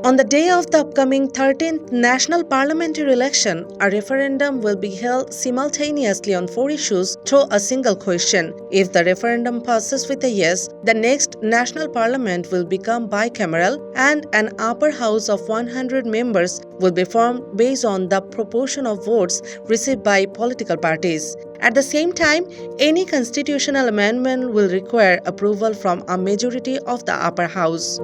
On the day of the upcoming 13th National Parliamentary election, a referendum will be held simultaneously on 4 issues through a single question. If the referendum passes with a yes, the next National Parliament will become bicameral and an upper house of 100 members will be formed based on the proportion of votes received by political parties. At the same time, any constitutional amendment will require approval from a majority of the upper house.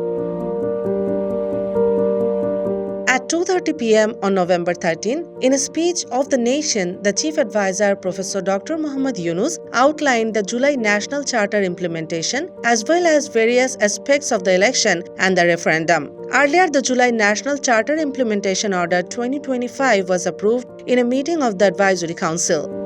At 2:30 p.m. on November 13, in a speech of the nation, the Chief Advisor, Professor Dr. Muhammad Yunus, outlined the July National Charter implementation as well as various aspects of the election and the referendum. Earlier, the July National Charter Implementation Order 2025 was approved in a meeting of the Advisory Council.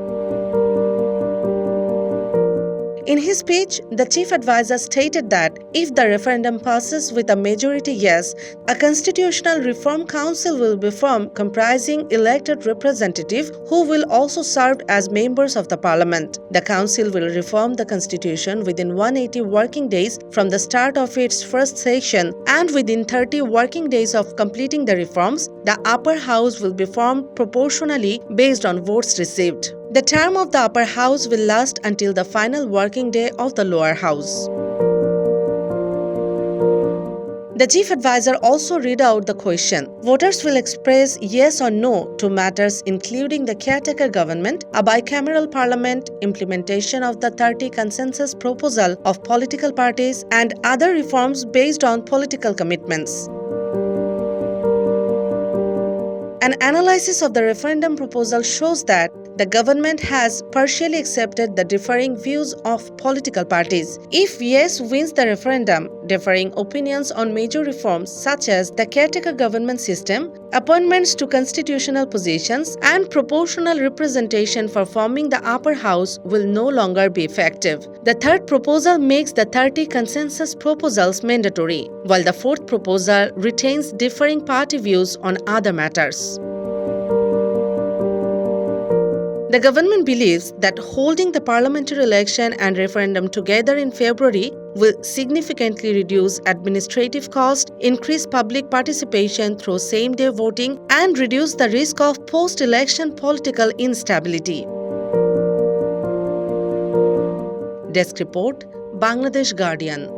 In his speech, the Chief Advisor stated that if the referendum passes with a majority yes, a Constitutional Reform Council will be formed comprising elected representatives who will also serve as members of the Parliament. The Council will reform the Constitution within 180 working days from the start of its first session, and within 30 working days of completing the reforms, the upper house will be formed proportionally based on votes received. The term of the upper house will last until the final working day of the lower house. The Chief Advisor also read out the question. Voters will express yes or no to matters including the caretaker government, a bicameral parliament, implementation of the 30 consensus proposal of political parties, and other reforms based on political commitments. An analysis of the referendum proposal shows that the government has partially accepted the differing views of political parties. If yes wins the referendum, differing opinions on major reforms such as the caretaker government system, appointments to constitutional positions, and proportional representation for forming the upper house will no longer be effective. The third proposal makes the 30 consensus proposals mandatory, while the fourth proposal retains differing party views on other matters. The government believes that holding the parliamentary election and referendum together in February will significantly reduce administrative costs, increase public participation through same-day voting, and reduce the risk of post-election political instability. Desk report, Bangladesh Guardian.